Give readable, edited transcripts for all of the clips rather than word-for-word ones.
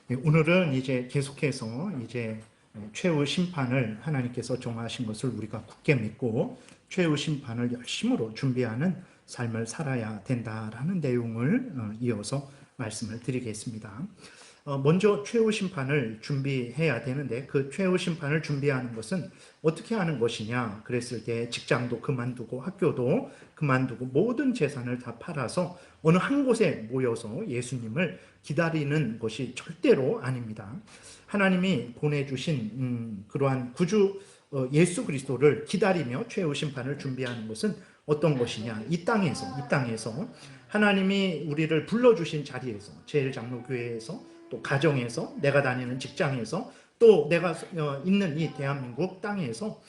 오늘은 이제 계속해서 이제 최후 심판을 하나님께서 정하신 것을 우리가 굳게 믿고 최후 심판을 열심으로 준비하는 삶을 살아야 된다라는 내용을 이어서 말씀을 드리겠습니다. 먼저 최후 심판을 준비해야 되는데 그 최후 심판을 준비하는 것은 어떻게 하는 것이냐 그랬을 때 직장도 그만두고 학교도 그만두고 모든 재산을 다 팔아서 어느 한 곳에 모여서 예수님을 기다리는 것이 절대로 아닙니다. 하나님이 보내주신 그러한 구주 예수 그리스도를 기다리며 최후 심판을 준비하는 것은 어떤 것이냐, 이 땅에서 하나님이 우리를 불러주신 자리에서, 제일장로교회에서, 또 가정에서, 내가 다니는 직장에서, 또 내가 있는 이 대한민국 땅에서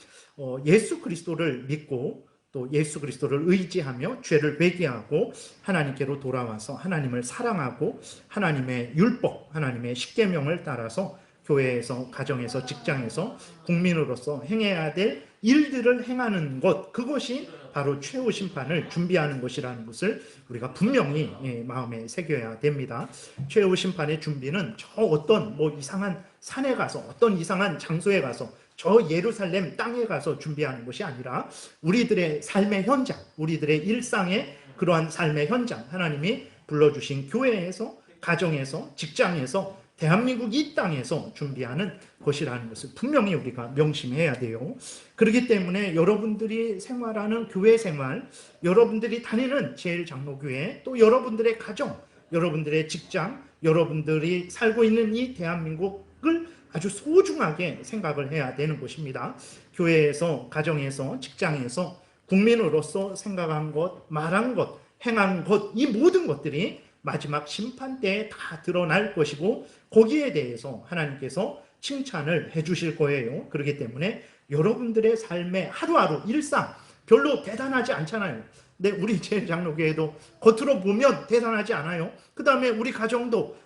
예수 그리스도를 믿고 또 예수 그리스도를 의지하며 죄를 회개하고 하나님께로 돌아와서 하나님을 사랑하고 하나님의 율법, 하나님의 십계명을 따라서 교회에서, 가정에서, 직장에서 국민으로서 행해야 될 일들을 행하는 것, 그것이 바로 최후 심판을 준비하는 것이라는 것을 우리가 분명히 마음에 새겨야 됩니다. 최후 심판의 준비는 저 어떤 이상한 산에 가서, 어떤 이상한 장소에 가서, 저 예루살렘 땅에 가서 준비하는 것이 아니라 우리들의 삶의 현장, 우리들의 일상의 그러한 삶의 현장, 하나님이 불러주신 교회에서, 가정에서, 직장에서, 대한민국 이 땅에서 준비하는 것이라는 것을 분명히 우리가 명심해야 돼요. 그렇기 때문에 여러분들이 생활하는 교회 생활, 여러분들이 다니는 제일장로교회, 또 여러분들의 가정, 여러분들의 직장, 여러분들이 살고 있는 이 대한민국을 아주 소중하게 생각을 해야 되는 것입니다. 교회에서, 가정에서, 직장에서 국민으로서 생각한 것, 말한 것, 행한 것, 이 모든 것들이 마지막 심판 때에 다 드러날 것이고 거기에 대해서 하나님께서 칭찬을 해주실 거예요. 그렇기 때문에 여러분들의 삶의 하루하루 일상 별로 대단하지 않잖아요. 근데 우리 제일장로교회도 겉으로 보면 대단하지 않아요. 그 다음에 우리 가정도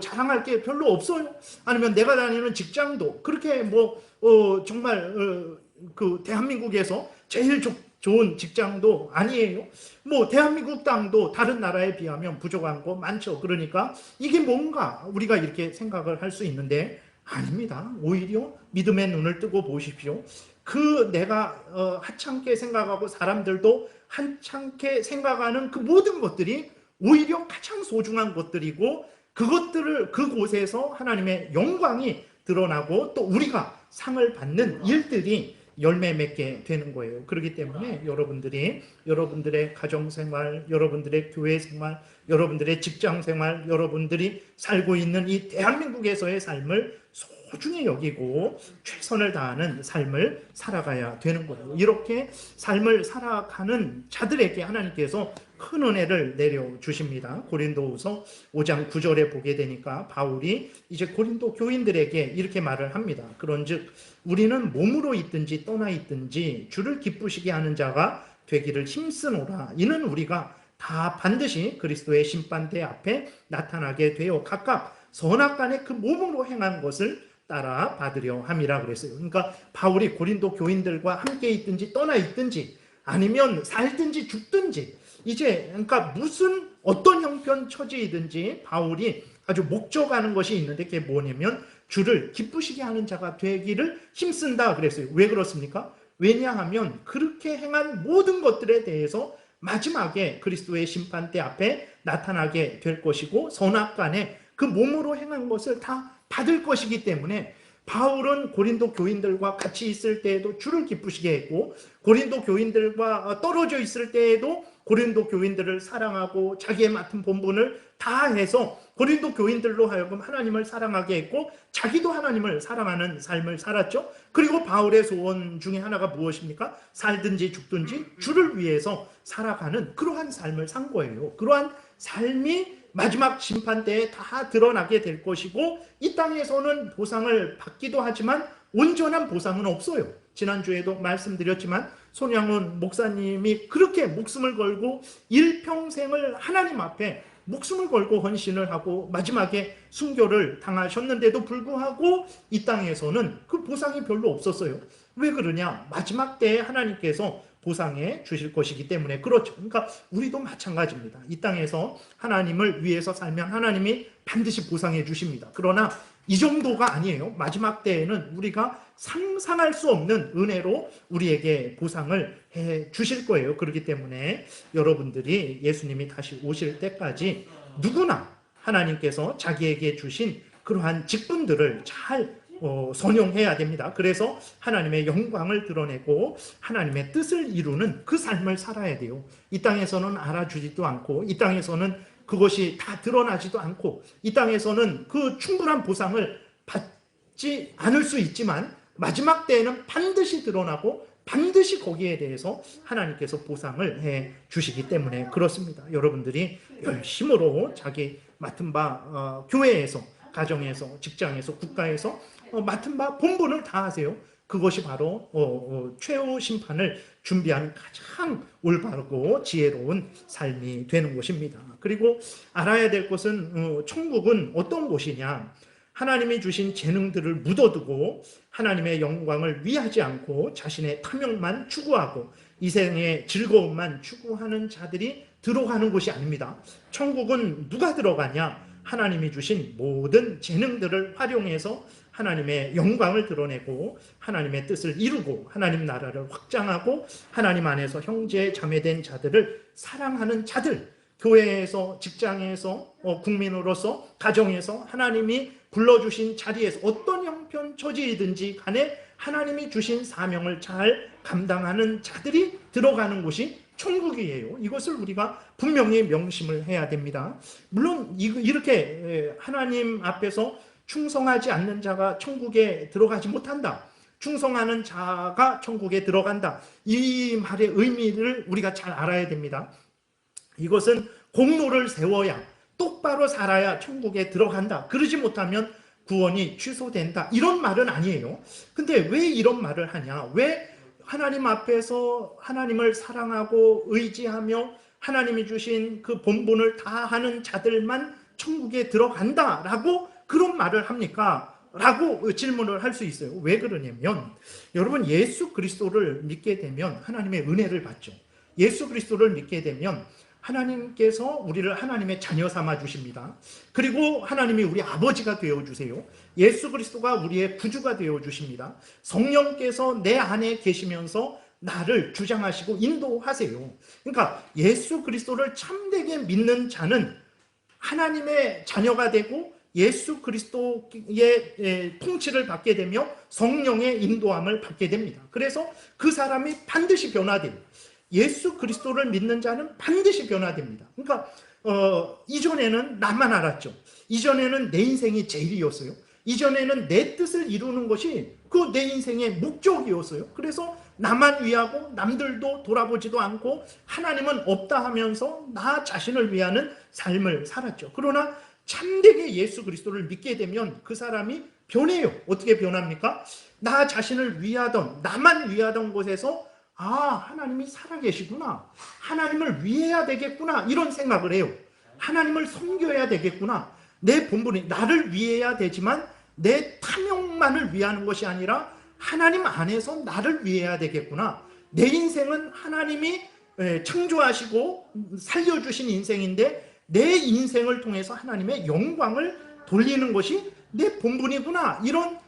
자랑할 게 별로 없어요. 아니면 내가 다니는 직장도 그렇게 정말 그 대한민국에서 제일 좋은 직장도 아니에요. 대한민국 땅도 다른 나라에 비하면 부족한 거 많죠. 그러니까 이게 뭔가 우리가 이렇게 생각을 할 수 있는데 아닙니다. 오히려 믿음의 눈을 뜨고 보십시오. 그 내가 하찮게 생각하고 사람들도 하찮게 생각하는 그 모든 것들이 오히려 가장 소중한 것들이고 그곳에서 하나님의 영광이 드러나고 또 우리가 상을 받는 일들이 열매 맺게 되는 거예요. 그렇기 때문에 여러분들이 여러분들의 가정생활, 여러분들의 교회생활, 여러분들의 직장생활, 여러분들이 살고 있는 이 대한민국에서의 삶을 소중히 여기고 최선을 다하는 삶을 살아가야 되는 거예요. 이렇게 삶을 살아가는 자들에게 하나님께서 큰 은혜를 내려주십니다. 고린도후서 5장 9절에 보게 되니까 바울이 이제 고린도 교인들에게 이렇게 말을 합니다. 그런즉 우리는 몸으로 있든지 떠나 있든지 주를 기쁘시게 하는 자가 되기를 힘쓰노라. 이는 우리가 다 반드시 그리스도의 심판대 앞에 나타나게 되어 각각 선악간에 그 몸으로 행한 것을 따라 받으려 함이라 그랬어요. 그러니까 바울이 고린도 교인들과 함께 있든지 떠나 있든지 아니면 살든지 죽든지 그러니까 무슨 어떤 형편 처지이든지 바울이 아주 목적하는 것이 있는데 그게 뭐냐면 주를 기쁘시게 하는 자가 되기를 힘쓴다 그랬어요. 왜 그렇습니까? 왜냐하면 그렇게 행한 모든 것들에 대해서 마지막에 그리스도의 심판대 앞에 나타나게 될 것이고 선악간에 그 몸으로 행한 것을 다 받을 것이기 때문에 바울은 고린도 교인들과 같이 있을 때에도 주를 기쁘시게 했고 고린도 교인들과 떨어져 있을 때에도 고린도 교인들을 사랑하고 자기의 맡은 본분을 다해서 고린도 교인들로 하여금 하나님을 사랑하게 했고 자기도 하나님을 사랑하는 삶을 살았죠. 그리고 바울의 소원 중에 하나가 무엇입니까? 살든지 죽든지 주를 위해서 살아가는 그러한 삶을 산 거예요. 그러한 삶이 마지막 심판 때에 다 드러나게 될 것이고 이 땅에서는 보상을 받기도 하지만 온전한 보상은 없어요. 지난주에도 말씀드렸지만 손양훈 목사님이 그렇게 목숨을 걸고 일평생을 하나님 앞에 목숨을 걸고 헌신을 하고 마지막에 순교를 당하셨는데도 불구하고 이 땅에서는 그 보상이 별로 없었어요. 왜 그러냐? 마지막 때에 하나님께서 보상해 주실 것이기 때문에 그렇죠. 그러니까 우리도 마찬가지입니다. 이 땅에서 하나님을 위해서 살면 하나님이 반드시 보상해 주십니다. 그러나 이 정도가 아니에요. 마지막 때에는 우리가 상상할 수 없는 은혜로 우리에게 보상을 해 주실 거예요. 그렇기 때문에 여러분들이 예수님이 다시 오실 때까지 누구나 하나님께서 자기에게 주신 그러한 직분들을 잘 선용해야 됩니다. 그래서 하나님의 영광을 드러내고 하나님의 뜻을 이루는 그 삶을 살아야 돼요. 이 땅에서는 알아주지도 않고 이 땅에서는 그것이 다 드러나지도 않고 이 땅에서는 그 충분한 보상을 받지 않을 수 있지만 마지막 때에는 반드시 드러나고 반드시 거기에 대해서 하나님께서 보상을 해 주시기 때문에 그렇습니다. 여러분들이 열심으로 자기 맡은 바 교회에서, 가정에서, 직장에서, 국가에서 맡은 바 본분을 다하세요. 그것이 바로 최후 심판을 준비하는 가장 올바르고 지혜로운 삶이 되는 것입니다. 그리고 알아야 될 것은 천국은 어떤 곳이냐, 하나님이 주신 재능들을 묻어두고 하나님의 영광을 위하지 않고 자신의 탐욕만 추구하고 이 생의 즐거움만 추구하는 자들이 들어가는 곳이 아닙니다. 천국은 누가 들어가냐? 하나님이 주신 모든 재능들을 활용해서 하나님의 영광을 드러내고 하나님의 뜻을 이루고 하나님 나라를 확장하고 하나님 안에서 형제 자매된 자들을 사랑하는 자들, 교회에서, 직장에서, 국민으로서, 가정에서 하나님이 불러주신 자리에서 어떤 형편 처지이든지 간에 하나님이 주신 사명을 잘 감당하는 자들이 들어가는 곳이 천국이에요. 이것을 우리가 분명히 명심을 해야 됩니다. 물론 이렇게 하나님 앞에서 충성하지 않는 자가 천국에 들어가지 못한다, 충성하는 자가 천국에 들어간다, 이 말의 의미를 우리가 잘 알아야 됩니다. 이것은 공로를 세워야, 똑바로 살아야 천국에 들어간다, 그러지 못하면 구원이 취소된다, 이런 말은 아니에요. 근데 왜 이런 말을 하냐? 왜 하나님 앞에서 하나님을 사랑하고 의지하며 하나님이 주신 그 본분을 다하는 자들만 천국에 들어간다라고 그런 말을 합니까? 라고 질문을 할 수 있어요. 왜 그러냐면 여러분, 예수 그리스도를 믿게 되면 하나님의 은혜를 받죠. 예수 그리스도를 믿게 되면 하나님께서 우리를 하나님의 자녀 삼아 주십니다. 그리고 하나님이 우리 아버지가 되어 주세요. 예수 그리스도가 우리의 구주가 되어 주십니다. 성령께서 내 안에 계시면서 나를 주장하시고 인도하세요. 그러니까 예수 그리스도를 참되게 믿는 자는 하나님의 자녀가 되고 예수 그리스도의 통치를 받게 되며 성령의 인도함을 받게 됩니다. 그래서 그 사람이 반드시 변화돼요. 예수 그리스도를 믿는 자는 반드시 변화됩니다. 그러니까 이전에는 나만 알았죠. 이전에는 내 인생이 제일이었어요. 이전에는 내 뜻을 이루는 것이 그 내 인생의 목적이었어요. 그래서 나만 위하고 남들도 돌아보지도 않고 하나님은 없다 하면서 나 자신을 위하는 삶을 살았죠. 그러나 참되게 예수 그리스도를 믿게 되면 그 사람이 변해요. 어떻게 변합니까? 나 자신을 위하던, 나만 위하던 곳에서 하나님이 살아계시구나, 하나님을 위해야 되겠구나, 이런 생각을 해요. 하나님을 섬겨야 되겠구나, 내 본분이 나를 위해야 되지만 내 탐욕만을 위하는 것이 아니라 하나님 안에서 나를 위해야 되겠구나, 내 인생은 하나님이 창조하시고 살려주신 인생인데 내 인생을 통해서 하나님의 영광을 돌리는 것이 내 본분이구나, 이런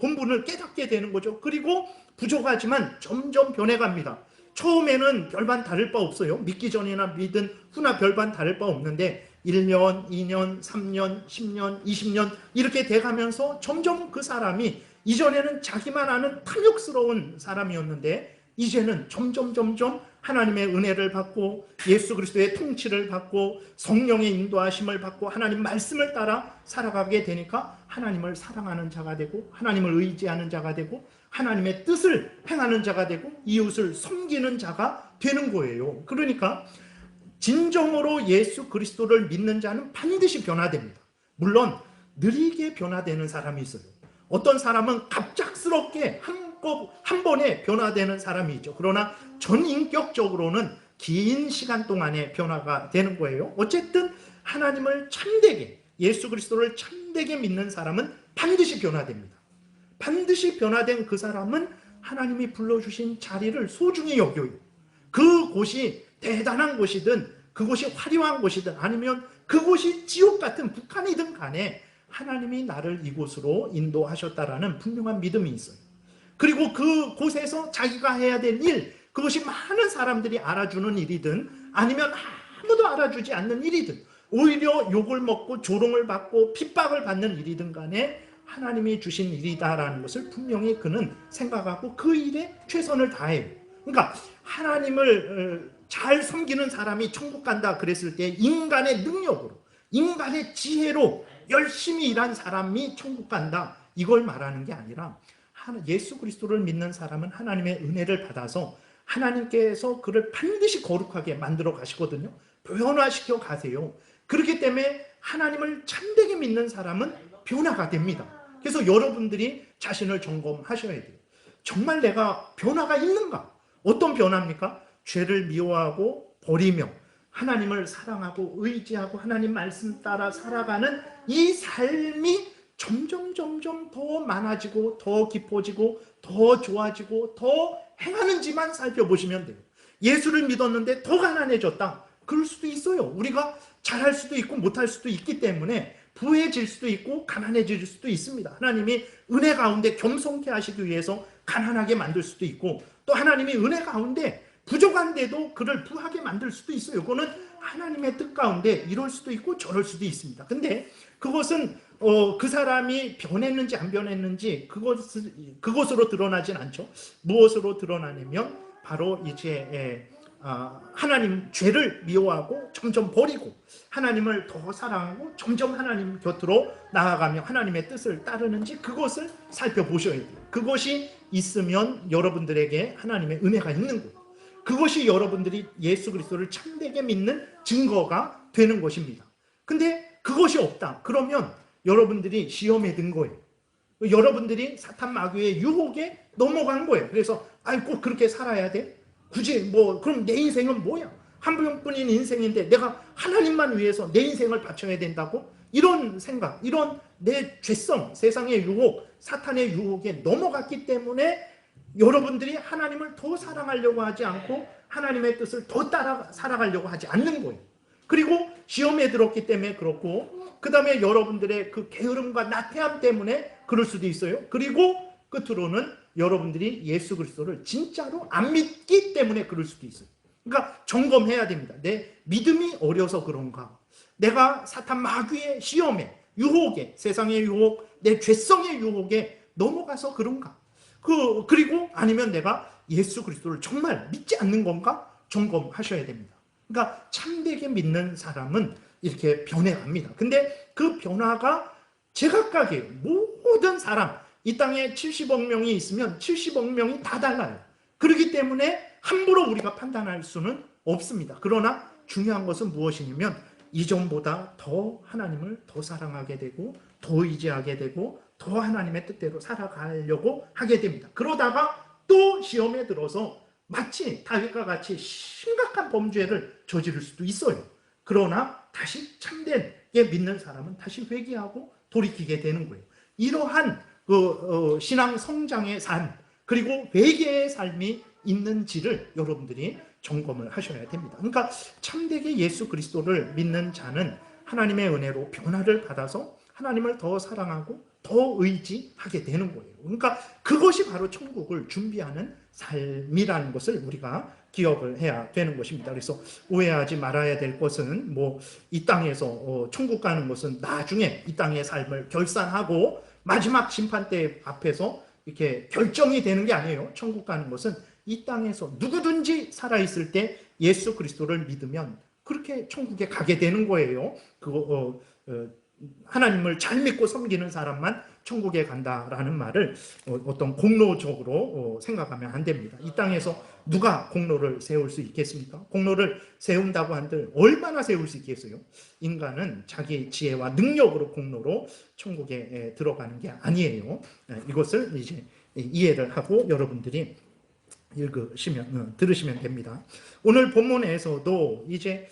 본분을 깨닫게 되는 거죠. 그리고 부족하지만 점점 변해갑니다. 처음에는 별반 다를 바 없어요. 믿기 전이나 믿은 후나 별반 다를 바 없는데 1년, 2년, 3년, 10년, 20년 이렇게 돼가면서 점점 그 사람이, 이전에는 자기만 아는 탐욕스러운 사람이었는데 이제는 점점 하나님의 은혜를 받고 예수 그리스도의 통치를 받고 성령의 인도하심을 받고 하나님 말씀을 따라 살아가게 되니까 하나님을 사랑하는 자가 되고 하나님을 의지하는 자가 되고 하나님의 뜻을 행하는 자가 되고 이웃을 섬기는 자가 되는 거예요. 그러니까 진정으로 예수 그리스도를 믿는 자는 반드시 변화됩니다. 물론 느리게 변화되는 사람이 있어요. 어떤 사람은 갑작스럽게 한 번에 변화되는 사람이 있죠. 그러나 전인격적으로는 긴 시간 동안에 변화가 되는 거예요. 어쨌든 하나님을 참되게, 예수 그리스도를 참되게 믿는 사람은 반드시 변화됩니다. 반드시 변화된 그 사람은 하나님이 불러주신 자리를 소중히 여겨요. 그곳이 대단한 곳이든 그곳이 화려한 곳이든 아니면 그곳이 지옥 같은 북한이든 간에 하나님이 나를 이곳으로 인도하셨다라는 분명한 믿음이 있어요. 그리고 그곳에서 자기가 해야 될 일, 그것이 많은 사람들이 알아주는 일이든 아니면 아무도 알아주지 않는 일이든 오히려 욕을 먹고 조롱을 받고 핍박을 받는 일이든 간에 하나님이 주신 일이다라는 것을 분명히 그는 생각하고 그 일에 최선을 다해요. 그러니까 하나님을 잘 섬기는 사람이 천국 간다 그랬을 때 인간의 능력으로, 인간의 지혜로 열심히 일한 사람이 천국 간다, 이걸 말하는 게 아니라 예수 그리스도를 믿는 사람은 하나님의 은혜를 받아서 하나님께서 그를 반드시 거룩하게 만들어 가시거든요. 변화시켜 가세요. 그렇기 때문에 하나님을 참되게 믿는 사람은 변화가 됩니다. 그래서 여러분들이 자신을 점검하셔야 돼요. 정말 내가 변화가 있는가? 어떤 변화입니까? 죄를 미워하고 버리며 하나님을 사랑하고 의지하고 하나님 말씀 따라 살아가는 이 삶이 점점 더 많아지고 더 깊어지고 더 좋아지고 더 행하는지만 살펴보시면 돼요. 예수를 믿었는데 더 가난해졌다, 그럴 수도 있어요. 우리가 잘할 수도 있고 못할 수도 있기 때문에 부해질 수도 있고 가난해질 수도 있습니다. 하나님이 은혜 가운데 겸손케 하시기 위해서 가난하게 만들 수도 있고, 또 하나님이 은혜 가운데 부족한데도 그를 부하게 만들 수도 있어요. 그거는 하나님의 뜻 가운데 이럴 수도 있고 저럴 수도 있습니다. 근데 그것은 그 사람이 변했는지 안 변했는지 그것으로 드러나진 않죠. 무엇으로 드러나냐면 바로 이제 하나님 죄를 미워하고 점점 버리고 하나님을 더 사랑하고 점점 하나님 곁으로 나아가며 하나님의 뜻을 따르는지 그것을 살펴보셔야 돼요. 그것이 있으면 여러분들에게 하나님의 은혜가 있는 거예요. 그것이 여러분들이 예수 그리스도를 참되게 믿는 증거가 되는 것입니다. 근데 그것이 없다 그러면 여러분들이 시험에 든 거예요. 여러분들이 사탄 마귀의 유혹에 넘어간 거예요. 그래서 꼭 그렇게 살아야 돼? 굳이 그럼 내 인생은 뭐야? 한 번뿐인 인생인데 내가 하나님만 위해서 내 인생을 바쳐야 된다고? 이런 생각, 이런 내 죄성, 세상의 유혹, 사탄의 유혹에 넘어갔기 때문에 여러분들이 하나님을 더 사랑하려고 하지 않고 하나님의 뜻을 더 따라 살아가려고 하지 않는 거예요. 그리고 시험에 들었기 때문에 그렇고, 그 다음에 여러분들의 그 게으름과 나태함 때문에 그럴 수도 있어요. 그리고 끝으로는 여러분들이 예수 그리스도를 진짜로 안 믿기 때문에 그럴 수도 있어요. 그러니까 점검해야 됩니다. 내 믿음이 어려서 그런가? 내가 사탄 마귀의 시험에, 유혹에, 세상의 유혹, 내 죄성의 유혹에 넘어가서 그런가? 그리고 아니면 내가 예수 그리스도를 정말 믿지 않는 건가? 점검하셔야 됩니다. 그러니까 참되게 믿는 사람은 이렇게 변해갑니다. 근데 그 변화가 제각각이에요. 모든 사람, 이 땅에 70억 명이 있으면 70억 명이 다 달라요. 그렇기 때문에 함부로 우리가 판단할 수는 없습니다. 그러나 중요한 것은 무엇이냐면 이전보다 더 하나님을 더 사랑하게 되고 더 의지하게 되고 더 하나님의 뜻대로 살아가려고 하게 됩니다. 그러다가 또 시험에 들어서 마치 다윗과 같이 심각한 범죄를 저지를 수도 있어요. 그러나 다시 참되게 믿는 사람은 다시 회개하고 돌이키게 되는 거예요. 이러한 신앙 성장의 삶, 그리고 회개의 삶이 있는지를 여러분들이 점검을 하셔야 됩니다. 그러니까 참되게 예수 그리스도를 믿는 자는 하나님의 은혜로 변화를 받아서 하나님을 더 사랑하고 더 의지하게 되는 거예요. 그러니까 그것이 바로 천국을 준비하는 삶이라는 것을 우리가 기억을 해야 되는 것입니다. 그래서 오해하지 말아야 될 것은 이 땅에서 천국 가는 것은 나중에 이 땅의 삶을 결산하고 마지막 심판대 앞에서 이렇게 결정이 되는 게 아니에요. 천국 가는 것은 이 땅에서 누구든지 살아있을 때 예수 그리스도를 믿으면 그렇게 천국에 가게 되는 거예요. 하나님을 잘 믿고 섬기는 사람만 천국에 간다라는 말을 어떤 공로적으로 생각하면 안 됩니다. 이 땅에서 누가 공로를 세울 수 있겠습니까? 공로를 세운다고 한들 얼마나 세울 수 있겠어요? 인간은 자기 지혜와 능력으로 공로로 천국에 들어가는 게 아니에요. 이것을 이제 이해를 하고 여러분들이 들으시면 됩니다. 오늘 본문에서도 이제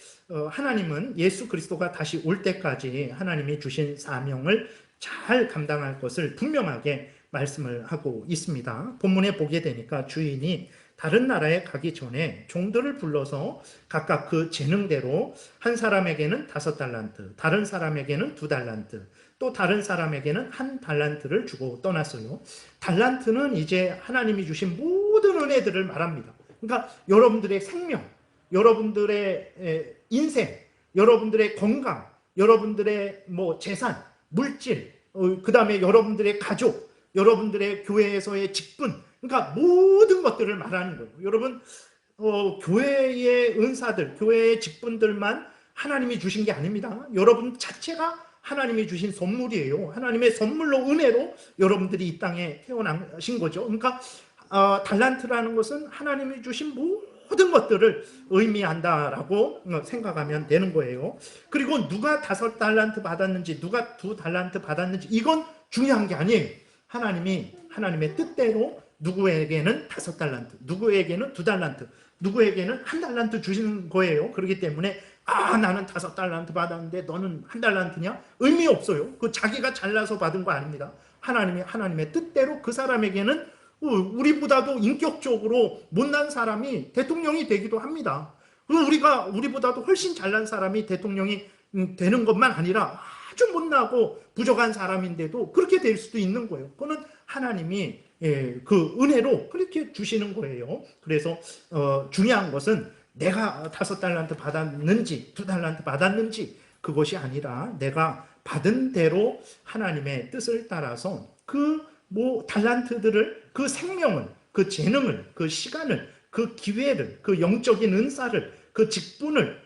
하나님은 예수 그리스도가 다시 올 때까지 하나님이 주신 사명을 잘 감당할 것을 분명하게 말씀을 하고 있습니다. 본문에 보게 되니까 주인이 다른 나라에 가기 전에 종들을 불러서 각각 그 재능대로 한 사람에게는 5달란트, 다른 사람에게는 2달란트, 또 다른 사람에게는 1달란트를 주고 떠났어요. 달란트는 이제 하나님이 주신 모든 은혜들을 말합니다. 그러니까 여러분들의 생명, 여러분들의 인생, 여러분들의 건강, 여러분들의 재산, 물질, 그 다음에 여러분들의 가족, 여러분들의 교회에서의 직분, 그러니까 모든 것들을 말하는 거예요. 여러분, 교회의 은사들, 교회의 직분들만 하나님이 주신 게 아닙니다. 여러분 자체가 하나님이 주신 선물이에요. 하나님의 선물로, 은혜로 여러분들이 이 땅에 태어나신 거죠. 그러니까 달란트라는 것은 하나님이 주신 모든 것들을 의미한다라고 생각하면 되는 거예요. 그리고 누가 5달란트 받았는지, 누가 2달란트 받았는지, 이건 중요한 게 아니에요. 하나님이 하나님의 뜻대로 누구에게는 5달란트, 누구에게는 2달란트, 누구에게는 1달란트 주시는 거예요. 그렇기 때문에 나는 5달란트 받았는데 너는 1달란트냐? 의미 없어요. 그 자기가 잘나서 받은 거 아닙니다. 하나님의 뜻대로 그 사람에게는 우리보다도 인격적으로 못난 사람이 대통령이 되기도 합니다. 우리보다도 훨씬 잘난 사람이 대통령이 되는 것만 아니라 아주 못나고 부족한 사람인데도 그렇게 될 수도 있는 거예요. 그거는 하나님이 그 은혜로 그렇게 주시는 거예요. 그래서 중요한 것은 내가 5달란트 받았는지 2달란트 받았는지 그것이 아니라 내가 받은 대로 하나님의 뜻을 따라서 그 달란트들을, 그 생명을, 그 재능을, 그 시간을, 그 기회를, 그 영적인 은사를, 그 직분을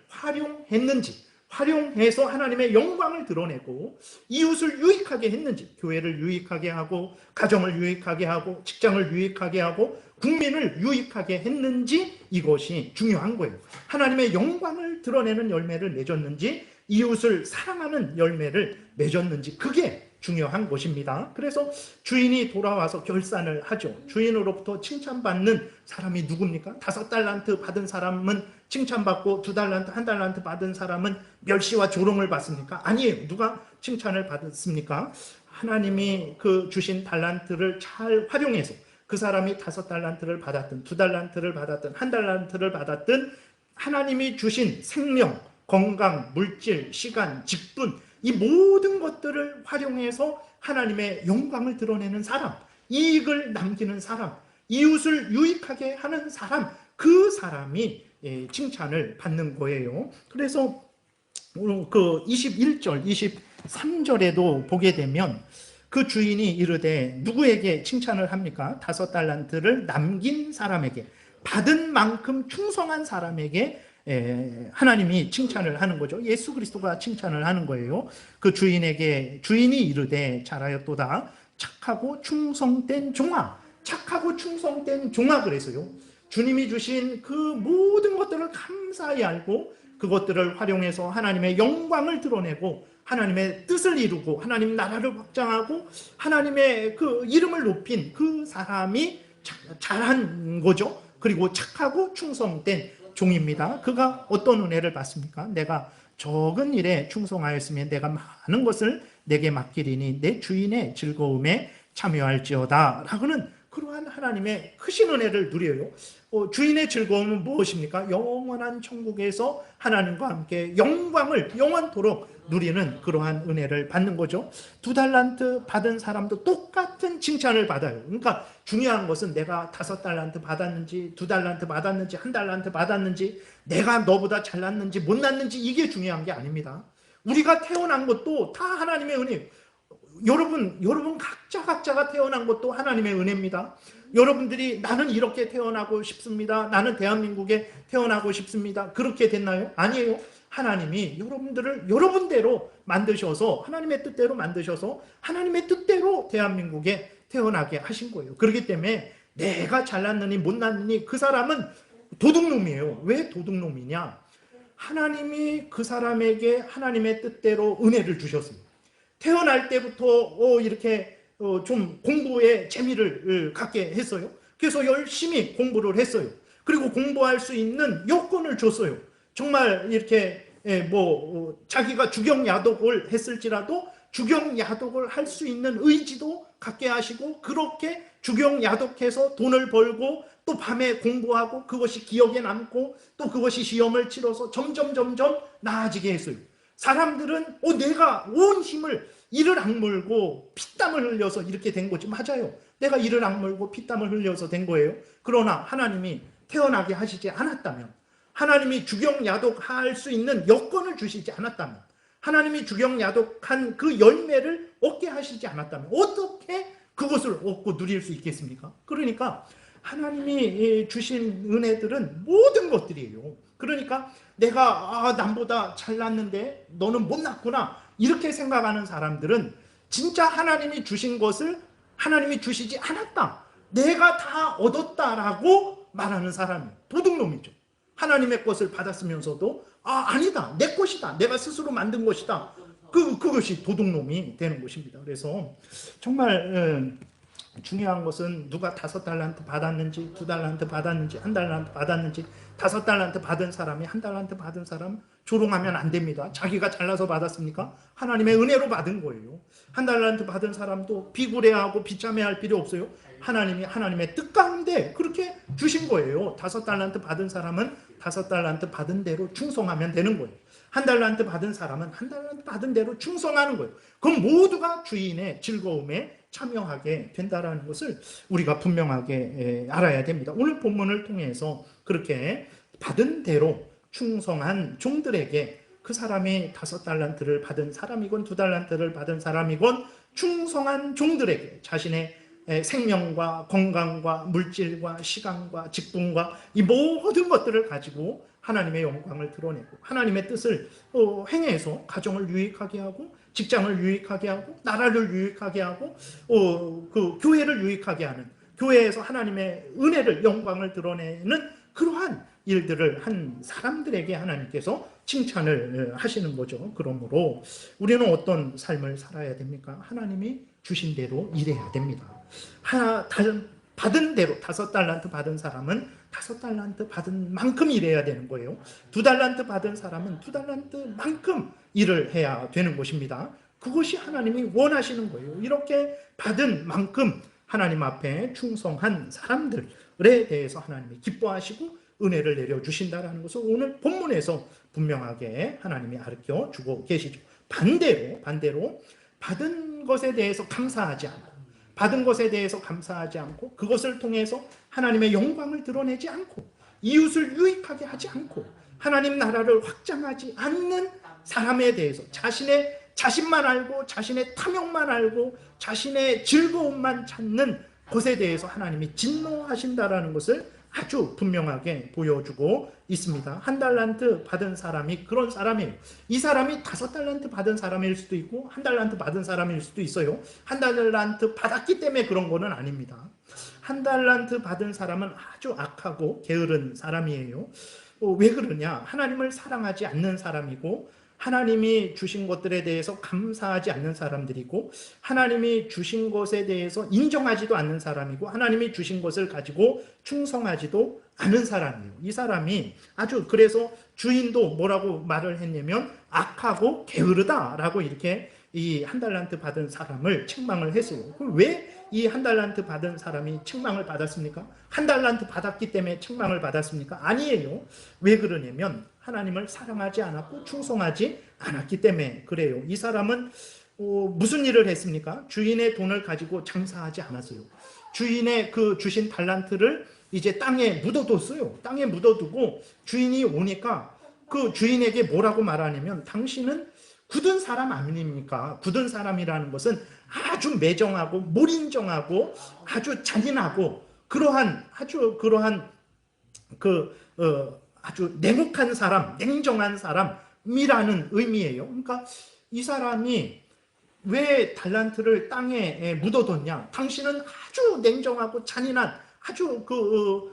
활용해서 하나님의 영광을 드러내고 이웃을 유익하게 했는지, 교회를 유익하게 하고 가정을 유익하게 하고 직장을 유익하게 하고 국민을 유익하게 했는지, 이것이 중요한 거예요. 하나님의 영광을 드러내는 열매를 맺었는지, 이웃을 사랑하는 열매를 맺었는지, 그게 중요한 것입니다. 그래서 주인이 돌아와서 결산을 하죠. 주인으로부터 칭찬받는 사람이 누굽니까? 5달란트 받은 사람은 칭찬받고 2달란트, 1달란트 받은 사람은 멸시와 조롱을 받습니까? 아니에요. 누가 칭찬을 받습니까? 하나님이 그 주신 달란트를 잘 활용해서 그 사람이 5달란트를 받았든 2달란트를 받았든 1달란트를 받았든 하나님이 주신 생명, 건강, 물질, 시간, 직분, 이 모든 것들을 활용해서 하나님의 영광을 드러내는 사람, 이익을 남기는 사람, 이웃을 유익하게 하는 사람, 그 사람이 칭찬을 받는 거예요. 그래서 그 21절, 23절에도 보게 되면 그 주인이 이르되 누구에게 칭찬을 합니까? 5달란트를 남긴 사람에게, 받은 만큼 충성한 사람에게 하나님이 칭찬을 하는 거죠. 예수 그리스도가 칭찬을 하는 거예요. 그 주인이 이르되 잘하였도다 착하고 충성된 종아, 착하고 충성된 종아. 그래서요, 주님이 주신 그 모든 것들을 감사히 알고 그것들을 활용해서 하나님의 영광을 드러내고 하나님의 뜻을 이루고 하나님 나라를 확장하고 하나님의 그 이름을 높인 그 사람이 잘한 거죠. 그리고 착하고 충성된 종입니다. 그가 어떤 은혜를 받습니까? 내가 적은 일에 충성하였으면 내가 많은 것을 내게 맡기리니 내 주인의 즐거움에 참여할지어다 라고는 그러한 하나님의 크신 은혜를 누려요. 주인의 즐거움은 무엇입니까? 영원한 천국에서 하나님과 함께 영광을 영원토록 누리는 그러한 은혜를 받는 거죠. 2달란트 받은 사람도 똑같은 칭찬을 받아요. 그러니까 중요한 것은 내가 5달란트 받았는지 2달란트 받았는지 1달란트 받았는지 내가 너보다 잘났는지 못났는지 이게 중요한 게 아닙니다. 우리가 태어난 것도 다 하나님의 은혜예요. 여러분 각자가 태어난 것도 하나님의 은혜입니다. 여러분들이 나는 이렇게 태어나고 싶습니다, 나는 대한민국에 태어나고 싶습니다, 그렇게 됐나요? 아니에요. 하나님이 여러분들을 여러분대로 만드셔서 하나님의 뜻대로 만드셔서 하나님의 뜻대로 대한민국에 태어나게 하신 거예요. 그렇기 때문에 내가 잘났느니 못났느니 그 사람은 도둑놈이에요. 왜 도둑놈이냐? 하나님이 그 사람에게 하나님의 뜻대로 은혜를 주셨습니다. 태어날 때부터 이렇게 좀 공부에 재미를 갖게 했어요. 그래서 열심히 공부를 했어요. 그리고 공부할 수 있는 여건을 줬어요. 정말 이렇게 자기가 주경야독을 했을지라도 주경야독을 할 수 있는 의지도 갖게 하시고, 그렇게 주경야독해서 돈을 벌고 또 밤에 공부하고 그것이 기억에 남고 또 그것이 시험을 치러서 점점 나아지게 했어요. 사람들은 내가 온 힘을 이를 악물고 피땀을 흘려서 이렇게 된 거지. 맞아요. 내가 이를 악물고 피땀을 흘려서 된 거예요. 그러나 하나님이 태어나게 하시지 않았다면, 하나님이 주경야독할 수 있는 여건을 주시지 않았다면, 하나님이 주경야독한 그 열매를 얻게 하시지 않았다면 어떻게 그것을 얻고 누릴 수 있겠습니까? 그러니까 하나님이 주신 은혜들은 모든 것들이에요. 그러니까 내가 남보다 잘났는데 너는 못났구나 이렇게 생각하는 사람들은 진짜 하나님이 주신 것을 하나님이 주시지 않았다, 내가 다 얻었다라고 말하는 사람이 도둑놈이죠. 하나님의 것을 받았으면서도 아니다, 내 것이다, 내가 스스로 만든 것이다, 그것이 도둑놈이 되는 것입니다. 그래서 정말 중요한 것은 누가 5달란트 받았는지, 2달란트 받았는지, 1달란트 받았는지, 5달란트 받은 사람이 1달란트 받은 사람 조롱하면 안 됩니다. 자기가 잘나서 받았습니까? 하나님의 은혜로 받은 거예요. 1달란트 받은 사람도 비굴해하고 비참해할 필요 없어요. 하나님이 하나님의 뜻 가운데 그렇게 주신 거예요. 5달란트 받은 사람은 5달란트 받은 대로 충성하면 되는 거예요. 1달란트 받은 사람은 1달란트 받은 대로 충성하는 거예요. 그럼 모두가 주인의 즐거움에 참여하게 된다는 것을 우리가 분명하게 알아야 됩니다. 오늘 본문을 통해서 그렇게 받은 대로 충성한 종들에게, 그 사람이 5달란트를 받은 사람이건 2달란트를 받은 사람이건 충성한 종들에게 자신의 생명과 건강과 물질과 시간과 직분과 이 모든 것들을 가지고 하나님의 영광을 드러내고 하나님의 뜻을 행해서 가정을 유익하게 하고 직장을 유익하게 하고 나라를 유익하게 하고 그 교회를 유익하게 하는, 교회에서 하나님의 은혜를, 영광을 드러내는 그러한 일들을 한 사람들에게 하나님께서 칭찬을 하시는 거죠. 그러므로 우리는 어떤 삶을 살아야 됩니까? 하나님이 주신 대로 일해야 됩니다. 받은 대로 5달란트 받은 사람은 5달란트 받은 만큼 일해야 되는 거예요. 2달란트 받은 사람은 2달란트만큼 일을 해야 되는 것입니다. 그것이 하나님이 원하시는 거예요. 이렇게 받은 만큼 하나님 앞에 충성한 사람들에 대해서 하나님이 기뻐하시고 은혜를 내려주신다는 것을 오늘 본문에서 분명하게 하나님이 가르쳐 주고 계시죠. 반대로 받은 것에 대해서 감사하지 않고, 받은 것에 대해서 감사하지 않고, 그것을 통해서 하나님의 영광을 드러내지 않고, 이웃을 유익하게 하지 않고, 하나님 나라를 확장하지 않는 사람에 대해서 자신만 알고 자신의 탐욕만 알고 자신의 즐거움만 찾는 것에 대해서 하나님이 진노하신다라는 것을 아주 분명하게 보여주고 있습니다. 1달란트 받은 사람이 그런 사람이에요. 이 사람이 5달란트 받은 사람일 수도 있고 1달란트 받은 사람일 수도 있어요. 1달란트 받았기 때문에 그런 거는 아닙니다. 1달란트 받은 사람은 아주 악하고 게으른 사람이에요. 왜 그러냐? 하나님을 사랑하지 않는 사람이고, 하나님이 주신 것들에 대해서 감사하지 않는 사람들이고, 하나님이 주신 것에 대해서 인정하지도 않는 사람이고, 하나님이 주신 것을 가지고 충성하지도 않은 사람이에요. 이 사람이 아주, 그래서 주인도 뭐라고 말을 했냐면 악하고 게으르다라고 이렇게 이 1달란트 받은 사람을 책망을 했어요. 그럼 왜 이 1달란트 받은 사람이 책망을 받았습니까? 1달란트 받았기 때문에 책망을 받았습니까? 아니에요. 왜 그러냐면 하나님을 사랑하지 않았고 충성하지 않았기 때문에 그래요. 이 사람은 무슨 일을 했습니까? 주인의 돈을 가지고 장사하지 않았어요. 주인의 그 주신 달란트를 이제 땅에 묻어뒀어요. 땅에 묻어두고 주인이 오니까 그 주인에게 뭐라고 말하냐면, 당신은 굳은 사람 아닙니까? 굳은 사람이라는 것은 아주 매정하고 몰인정하고 아주 잔인하고 아주 냉혹한 사람, 냉정한 사람이라는 의미예요. 그러니까 이 사람이 왜 달란트를 땅에 묻어뒀냐? 당신은 아주 냉정하고 잔인한 아주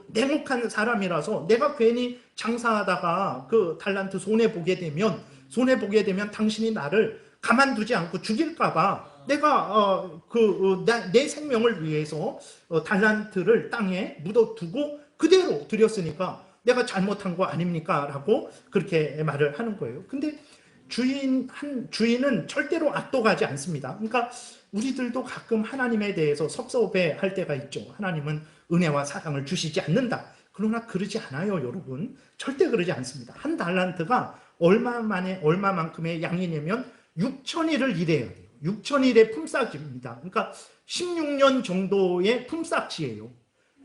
냉혹한 사람이라서 내가 괜히 장사하다가 그 달란트 손해보게 되면 당신이 나를 가만두지 않고 죽일까봐 내가 내 생명을 위해서 달란트를 땅에 묻어두고 그대로 드렸으니까 내가 잘못한 거 아닙니까? 라고 그렇게 말을 하는 거예요. 근데 주인은 절대로 악독하지 않습니다. 그러니까 우리들도 가끔 하나님에 대해서 섭섭해할 때가 있죠. 하나님은 은혜와 사랑을 주시지 않는다. 그러나 그러지 않아요, 여러분. 절대 그러지 않습니다. 한 달란트가 얼마만큼의 양이냐면 6,000일을 일해야 돼요. 6,000일의 품삯입니다. 그러니까 16년 정도의 품삯이에요.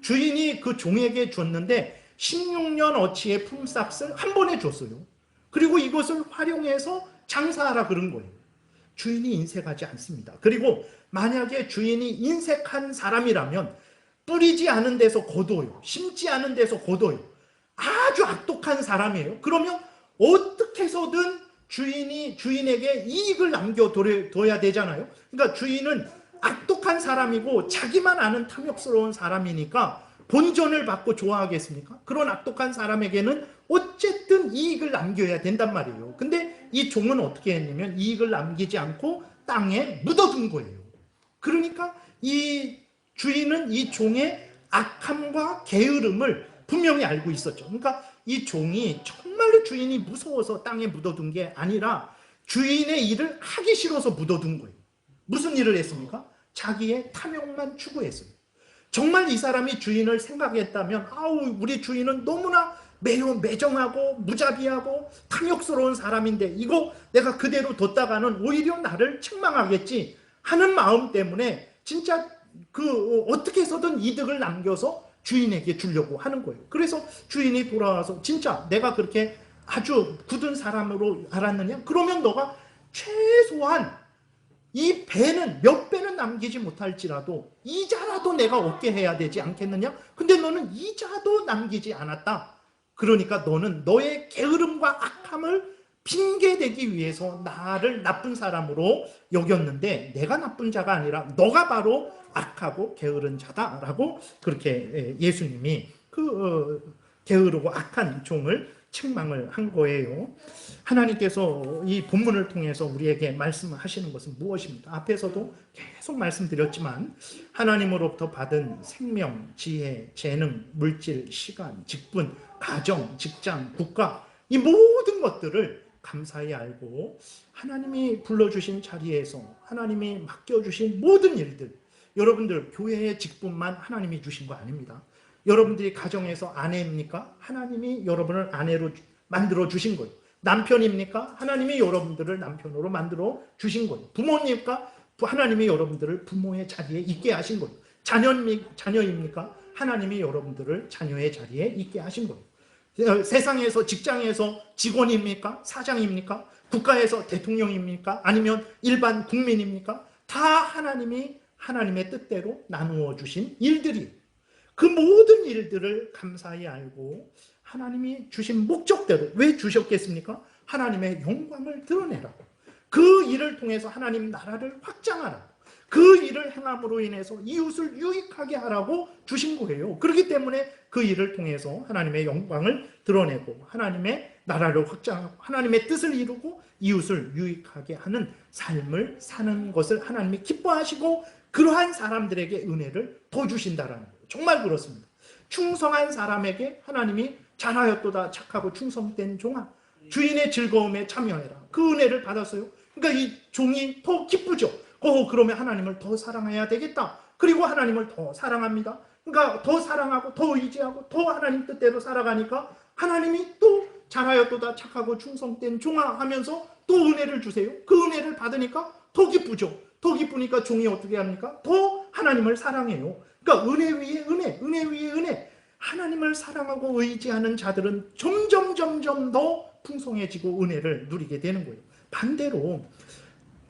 주인이 그 종에게 줬는데 16년 어치의 품삯을 한 번에 줬어요. 그리고 이것을 활용해서 장사하라 그런 거예요. 주인이 인색하지 않습니다. 그리고 만약에 주인이 인색한 사람이라면 뿌리지 않은 데서 거둬요. 심지 않은 데서 거둬요. 아주 악독한 사람이에요. 그러면 어떻게 해서든 주인에게 이익을 남겨둬야 되잖아요. 그러니까 주인은 악독한 사람이고 자기만 아는 탐욕스러운 사람이니까 본전을 받고 좋아하겠습니까? 그런 악독한 사람에게는 어쨌든 이익을 남겨야 된단 말이에요. 근데 이 종은 어떻게 했냐면 이익을 남기지 않고 땅에 묻어둔 거예요. 그러니까 이 주인은 이 종의 악함과 게으름을 분명히 알고 있었죠. 그러니까 이 종이 정말로 주인이 무서워서 땅에 묻어둔 게 아니라 주인의 일을 하기 싫어서 묻어둔 거예요. 무슨 일을 했습니까? 자기의 탐욕만 추구했어요. 정말 이 사람이 주인을 생각했다면 우리 주인은 너무나 매우 매정하고 무자비하고 탐욕스러운 사람인데 이거 내가 그대로 뒀다가는 오히려 나를 책망하겠지 하는 마음 때문에 진짜 어떻게 해서든 이득을 남겨서 주인에게 주려고 하는 거예요. 그래서 주인이 돌아와서 진짜 내가 그렇게 아주 굳은 사람으로 알았느냐? 그러면 너가 최소한 이 배는 몇 배는 남기지 못할지라도 이자라도 내가 얻게 해야 되지 않겠느냐? 근데 너는 이자도 남기지 않았다. 그러니까 너는 너의 게으름과 악함을 핑계대기 위해서 나를 나쁜 사람으로 여겼는데 내가 나쁜 자가 아니라 너가 바로 악하고 게으른 자다라고 그렇게 예수님이 게으르고 악한 종을 책망을 한 거예요. 하나님께서 이 본문을 통해서 우리에게 말씀하시는 것은 무엇입니까? 앞에서도 계속 말씀드렸지만 하나님으로부터 받은 생명, 지혜, 재능, 물질, 시간, 직분, 가정, 직장, 국가 이 모든 것들을 감사히 알고 하나님이 불러주신 자리에서 하나님이 맡겨주신 모든 일들 여러분들 교회의 직분만 하나님이 주신 거 아닙니다. 여러분들이 가정에서 아내입니까? 하나님이 여러분을 아내로 만들어 주신 거예요. 남편입니까? 하나님이 여러분들을 남편으로 만들어 주신 거예요. 부모입니까? 하나님이 여러분들을 부모의 자리에 있게 하신 거예요. 자녀입니까? 하나님이 여러분들을 자녀의 자리에 있게 하신 거예요. 세상에서 직장에서 직원입니까? 사장입니까? 국가에서 대통령입니까? 아니면 일반 국민입니까? 다 하나님이 하나님의 뜻대로 나누어 주신 일들이 그 모든 일들을 감사히 알고 하나님이 주신 목적대로 왜 주셨겠습니까? 하나님의 영광을 드러내라고 그 일을 통해서 하나님 나라를 확장하라고 그 일을 행함으로 인해서 이웃을 유익하게 하라고 주신 거예요. 그렇기 때문에 그 일을 통해서 하나님의 영광을 드러내고 하나님의 나라를 확장하고 하나님의 뜻을 이루고 이웃을 유익하게 하는 삶을 사는 것을 하나님이 기뻐하시고 그러한 사람들에게 은혜를 더 주신다라는 거예요. 정말 그렇습니다. 충성한 사람에게 하나님이 잘하였도다 착하고 충성된 종아 주인의 즐거움에 참여해라. 그 은혜를 받았어요. 그러니까 이 종이 더 기쁘죠. 그러면 하나님을 더 사랑해야 되겠다. 그리고 하나님을 더 사랑합니다. 그러니까 더 사랑하고 더 의지하고 더 하나님 뜻대로 살아가니까 하나님이 또 잘하였도다 착하고 충성된 종아 하면서 또 은혜를 주세요. 그 은혜를 받으니까 더 기쁘죠. 더 기쁘니까 종이 어떻게 합니까? 더 하나님을 사랑해요. 그러니까 은혜 위에 은혜, 은혜 위에 은혜. 하나님을 사랑하고 의지하는 자들은 점점 더 풍성해지고 은혜를 누리게 되는 거예요. 반대로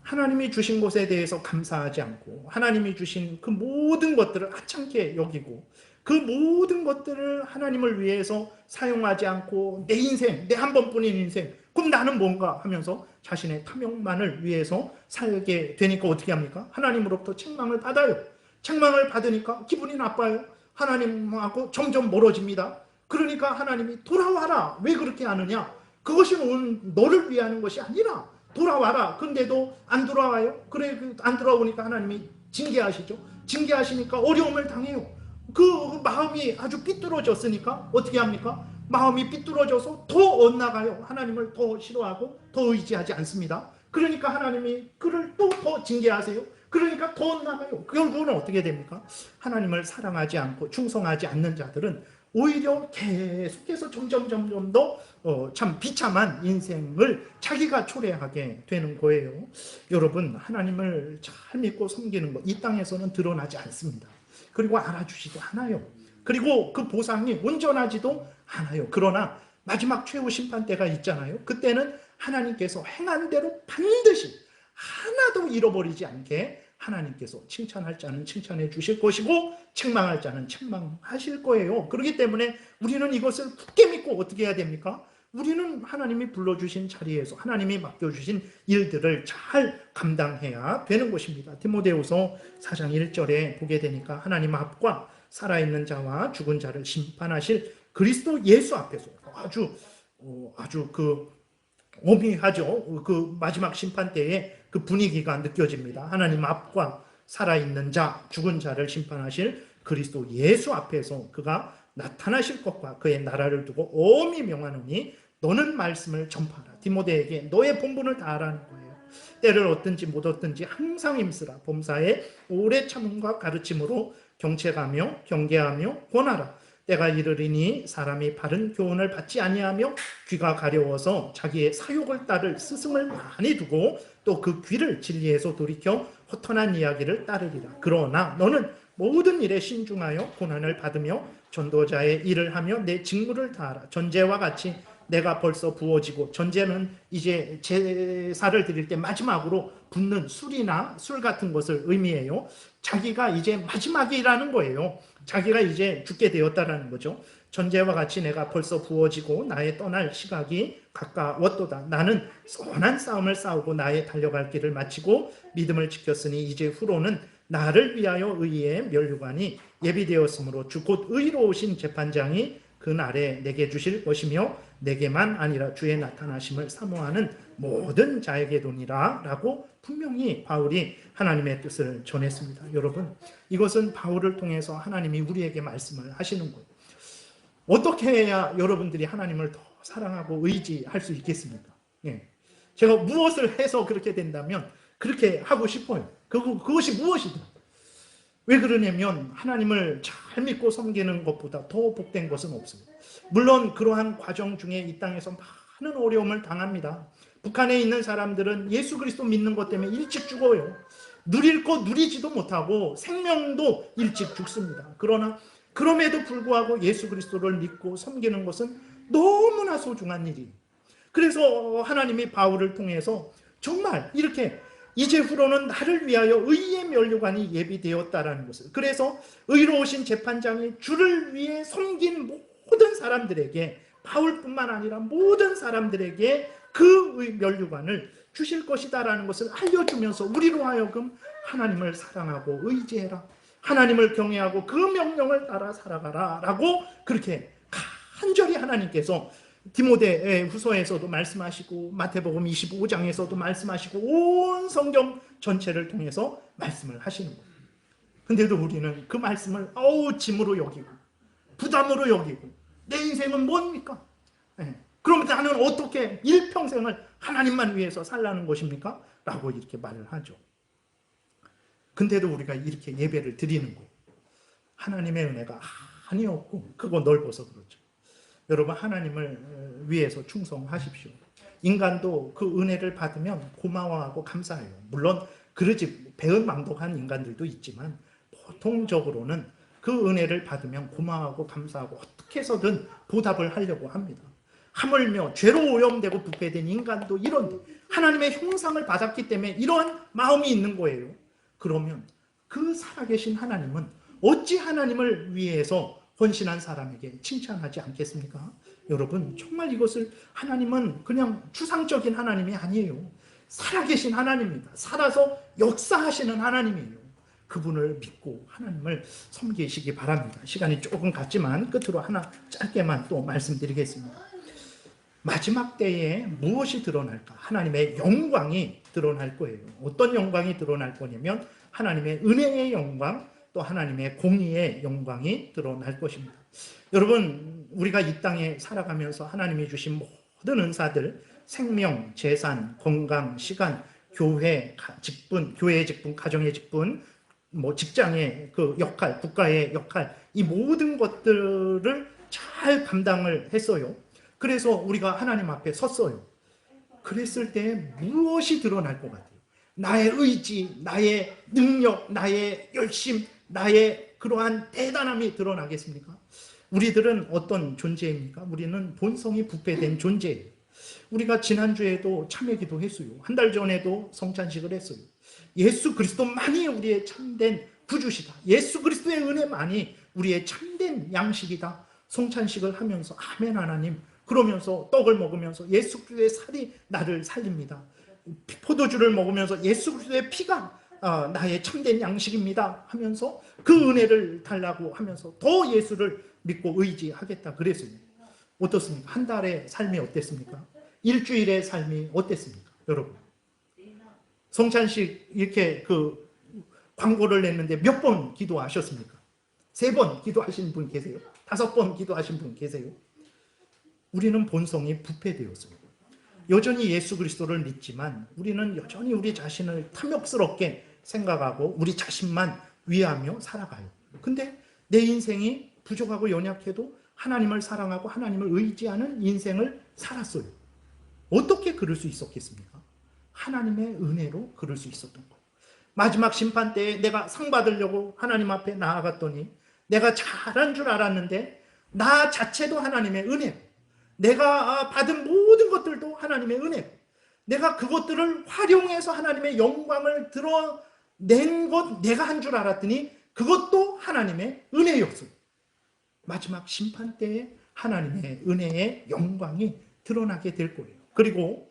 하나님이 주신 것에 대해서 감사하지 않고 하나님이 주신 그 모든 것들을 하찮게 여기고 그 모든 것들을 하나님을 위해서 사용하지 않고 내 인생, 내 한 번뿐인 인생 그럼 나는 뭔가 하면서 자신의 탐욕만을 위해서 살게 되니까 어떻게 합니까? 하나님으로부터 책망을 받아요. 책망을 받으니까 기분이 나빠요. 하나님하고 점점 멀어집니다. 그러니까 하나님이 돌아와라. 왜 그렇게 하느냐? 그것이 너를 위해 하는 것이 아니라 돌아와라. 근데도 안 돌아와요. 그래 안 돌아오니까 하나님이 징계하시죠. 징계하시니까 어려움을 당해요. 그 마음이 아주 삐뚤어졌으니까 어떻게 합니까? 마음이 삐뚤어져서 더 엇나가요. 하나님을 더 싫어하고 더 의지하지 않습니다. 그러니까 하나님이 그를 또 더 징계하세요. 그러니까 더 엇나가요. 결국은 어떻게 됩니까? 하나님을 사랑하지 않고 충성하지 않는 자들은 오히려 계속해서 점점 더 참 비참한 인생을 자기가 초래하게 되는 거예요. 여러분, 하나님을 잘 믿고 섬기는 것, 이 땅에서는 드러나지 않습니다. 그리고 알아주지도 않아요. 그리고 그 보상이 온전하지도 않아요. 그러나 마지막 최후 심판 때가 있잖아요. 그때는 하나님께서 행한 대로 반드시 하나도 잃어버리지 않게 하나님께서 칭찬할 자는 칭찬해 주실 것이고 책망할 자는 책망하실 거예요. 그렇기 때문에 우리는 이것을 굳게 믿고 어떻게 해야 됩니까? 우리는 하나님이 불러주신 자리에서 하나님이 맡겨주신 일들을 잘 감당해야 되는 것입니다. 디모데후서 4장 1절에 보게 되니까 하나님 앞과 살아있는 자와 죽은 자를 심판하실 그리스도 예수 앞에서 아주 그 오묘하죠. 그 마지막 심판 때에 그 분위기가 느껴집니다. 하나님 앞과 살아있는 자, 죽은 자를 심판하실 그리스도 예수 앞에서 그가 나타나실 것과 그의 나라를 두고 엄히 명하노니 너는 말씀을 전파하라. 디모데에게 너의 본분을 다하라는 거예요. 때를 얻든지 못 얻든지 항상 힘쓰라. 범사에 오래 참음과 가르침으로 경책하며 경계하며 권하라. 때가 이르리니 사람이 바른 교훈을 받지 아니하며 귀가 가려워서 자기의 사욕을 따를 스승을 많이 두고 또 그 귀를 진리에서 돌이켜 허탄한 이야기를 따르리라. 그러나 너는 모든 일에 신중하여 고난을 받으며 전도자의 일을 하며 내 직무를 다하라. 전제와 같이 내가 벌써 부어지고, 전제는 이제 제사를 드릴 때 마지막으로 붓는 술이나 술 같은 것을 의미해요. 자기가 이제 마지막이라는 거예요. 자기가 이제 죽게 되었다라는 거죠. 전제와 같이 내가 벌써 부어지고 나의 떠날 시각이 가까웠도다. 나는 선한 싸움을 싸우고 나의 달려갈 길을 마치고 믿음을 지켰으니 이제 후로는 나를 위하여 의의 면류관이 예비되었으므로 주 곧 의로우신 재판장이 그 날에 내게 주실 것이며 내게만 아니라 주의 나타나심을 사모하는 모든 자에게도니라 라고 분명히 바울이 하나님의 뜻을 전했습니다. 여러분, 이것은 바울을 통해서 하나님이 우리에게 말씀을 하시는 거예요. 어떻게 해야 여러분들이 하나님을 더 사랑하고 의지할 수 있겠습니까? 예. 제가 무엇을 해서 그렇게 된다면 그렇게 하고 싶어요. 그것이 무엇이든. 왜 그러냐면 하나님을 잘 믿고 섬기는 것보다 더 복된 것은 없습니다. 물론 그러한 과정 중에 이 땅에서 많은 어려움을 당합니다. 북한에 있는 사람들은 예수 그리스도 믿는 것 때문에 일찍 죽어요. 누릴 거 누리지도 못하고 생명도 일찍 죽습니다. 그러나 그럼에도 불구하고 예수 그리스도를 믿고 섬기는 것은 너무나 소중한 일이에요. 그래서 하나님이 바울을 통해서 정말 이렇게 이제 후로는 나를 위하여 의의 면류관이 예비되었다라는 것을, 그래서 의로우신 재판장이 주를 위해 섬긴 모든 사람들에게, 바울뿐만 아니라 모든 사람들에게 그 면류관을 주실 것이다라는 것을 알려주면서 우리로 하여금 하나님을 사랑하고 의지해라, 하나님을 경외하고 그 명령을 따라 살아가라 라고 그렇게 간절히 하나님께서 디모데 후서에서도 말씀하시고 마태복음 25장에서도 말씀하시고 온 성경 전체를 통해서 말씀을 하시는 거예요. 근데도 우리는 그 말씀을 짐으로 여기고 부담으로 여기고 내 인생은 뭡니까? 그럼 나는 어떻게 일평생을 하나님만 위해서 살라는 것입니까? 라고 이렇게 말을 하죠. 근데도 우리가 이렇게 예배를 드리는 거예요. 하나님의 은혜가 한이 없고 크고 넓어서 그렇죠. 여러분, 하나님을 위해서 충성하십시오. 인간도 그 은혜를 받으면 고마워하고 감사해요. 물론 그러지 배은망덕한 인간들도 있지만 보통적으로는 그 은혜를 받으면 고마워하고 감사하고 어떻게 해서든 보답을 하려고 합니다. 하물며 죄로 오염되고 부패된 인간도 이런 하나님의 형상을 받았기 때문에 이러한 마음이 있는 거예요. 그러면 그 살아계신 하나님은 어찌 하나님을 위해서 헌신한 사람에게 칭찬하지 않겠습니까? 여러분, 정말 이것을, 하나님은 그냥 추상적인 하나님이 아니에요. 살아계신 하나님입니다. 살아서 역사하시는 하나님이에요. 그분을 믿고 하나님을 섬기시기 바랍니다. 시간이 조금 갔지만 끝으로 하나 짧게만 또 말씀드리겠습니다. 마지막 때에 무엇이 드러날까? 하나님의 영광이 드러날 거예요. 어떤 영광이 드러날 거냐면 하나님의 은혜의 영광, 또 하나님의 공의의 영광이 드러날 것입니다. 여러분, 우리가 이 땅에 살아가면서 하나님이 주신 모든 은사들, 생명, 재산, 건강, 시간, 교회, 직분, 교회의 직분, 가정의 직분, 뭐 직장의 그 역할, 국가의 역할, 이 모든 것들을 잘 감당을 했어요. 그래서 우리가 하나님 앞에 섰어요. 그랬을 때 무엇이 드러날 것 같아요? 나의 의지, 나의 능력, 나의 열심, 나의 그러한 대단함이 드러나겠습니까? 우리들은 어떤 존재입니까? 우리는 본성이 부패된 존재예요. 우리가 지난주에도 참회 기도했어요. 한 달 전에도 성찬식을 했어요. 예수 그리스도만이 우리의 참된 구주시다. 예수 그리스도의 은혜만이 우리의 참된 양식이다. 성찬식을 하면서 아멘 하나님, 그러면서 떡을 먹으면서 예수 그리스도의 살이 나를 살립니다. 포도주를 먹으면서 예수 그리스도의 피가 나의 참된 양식입니다 하면서 그 은혜를 달라고 하면서 더 예수를 믿고 의지하겠다 그랬어요. 어떻습니까? 한 달의 삶이 어땠습니까? 일주일의 삶이 어땠습니까? 여러분, 성찬식 이렇게 그 광고를 냈는데 몇 번 기도하셨습니까? 3번 기도하신 분 계세요? 5번 기도하신 분 계세요? 우리는 본성이 부패되었어요. 여전히 예수 그리스도를 믿지만 우리는 여전히 우리 자신을 탐욕스럽게 생각하고 우리 자신만 위하며 살아가요. 근데 내 인생이 부족하고 연약해도 하나님을 사랑하고 하나님을 의지하는 인생을 살았어요. 어떻게 그럴 수 있었겠습니까? 하나님의 은혜로 그럴 수 있었던 거예요. 마지막 심판 때에 내가 상 받으려고 하나님 앞에 나아갔더니 내가 잘한 줄 알았는데 나 자체도 하나님의 은혜, 내가 받은 모든 것들도 하나님의 은혜, 내가 그것들을 활용해서 하나님의 영광을 드러낸 것 내가 한 줄 알았더니 그것도 하나님의 은혜였어요. 마지막 심판 때에 하나님의 은혜의 영광이 드러나게 될 거예요. 그리고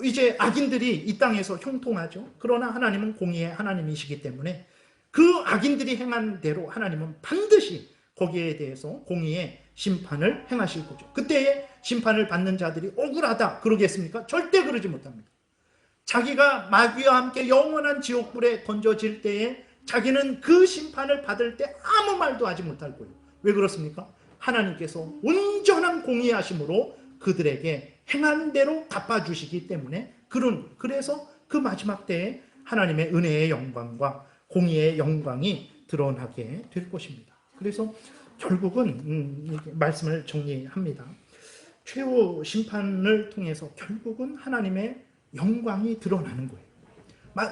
이제 악인들이 이 땅에서 형통하죠. 그러나 하나님은 공의의 하나님이시기 때문에 그 악인들이 행한 대로 하나님은 반드시 거기에 대해서 공의의 심판을 행하실 거죠. 그때에 심판을 받는 자들이 억울하다 그러겠습니까? 절대 그러지 못합니다. 자기가 마귀와 함께 영원한 지옥불에 던져질 때에 자기는 그 심판을 받을 때 아무 말도 하지 못할 거예요. 왜 그렇습니까? 하나님께서 온전한 공의하심으로 그들에게 행한 대로 갚아주시기 때문에 그래서 그 마지막 때에 하나님의 은혜의 영광과 공의의 영광이 드러나게 될 것입니다. 그래서 결국은 말씀을 정리합니다. 최후 심판을 통해서 결국은 하나님의 영광이 드러나는 거예요.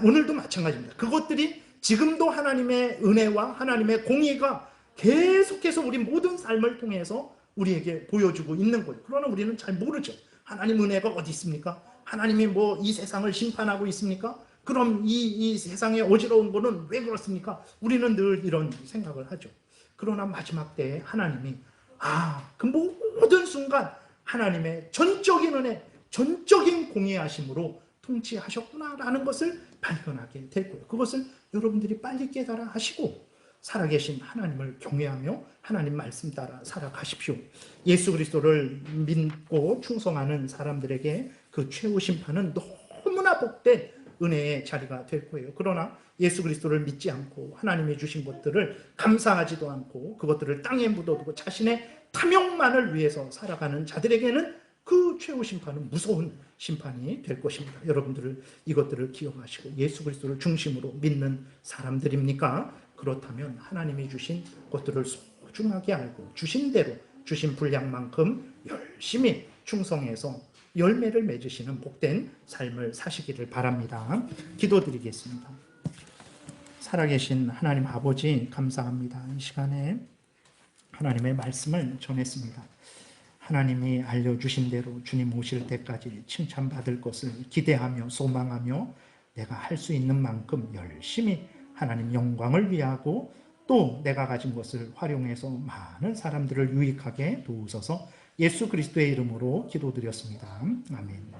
오늘도 마찬가지입니다. 그것들이 지금도 하나님의 은혜와 하나님의 공의가 계속해서 우리 모든 삶을 통해서 우리에게 보여주고 있는 거예요. 그러나 우리는 잘 모르죠. 하나님 은혜가 어디 있습니까? 하나님이 뭐 이 세상을 심판하고 있습니까? 그럼 이 세상에 어지러운 거는 왜 그렇습니까? 우리는 늘 이런 생각을 하죠. 그러나 마지막 때에 하나님이 그 모든 순간 하나님의 전적인 은혜, 전적인 공의하심으로 통치하셨구나라는 것을 발견하게 될 거예요. 그것을 여러분들이 빨리 깨달아 하시고 살아계신 하나님을 경외하며 하나님 말씀 따라 살아가십시오. 예수 그리스도를 믿고 충성하는 사람들에게 그 최후 심판은 너무나 복된 은혜의 자리가 될 거예요. 그러나 예수 그리스도를 믿지 않고 하나님이 주신 것들을 감사하지도 않고 그것들을 땅에 묻어두고 자신의 탐욕만을 위해서 살아가는 자들에게는 그 최후 심판은 무서운 심판이 될 것입니다. 여러분들을 이것들을 기억하시고 예수 그리스도를 중심으로 믿는 사람들입니까? 그렇다면 하나님이 주신 것들을 소중하게 알고 주신 대로 주신 분량만큼 열심히 충성해서 열매를 맺으시는 복된 삶을 사시기를 바랍니다. 기도드리겠습니다. 살아계신 하나님 아버지 감사합니다. 이 시간에 하나님의 말씀을 전했습니다. 하나님이 알려주신 대로 주님 오실 때까지 칭찬받을 것을 기대하며 소망하며 내가 할 수 있는 만큼 열심히 하나님 영광을 위하고 또 내가 가진 것을 활용해서 많은 사람들을 유익하게 도우소서. 예수 그리스도의 이름으로 기도드렸습니다. 아멘.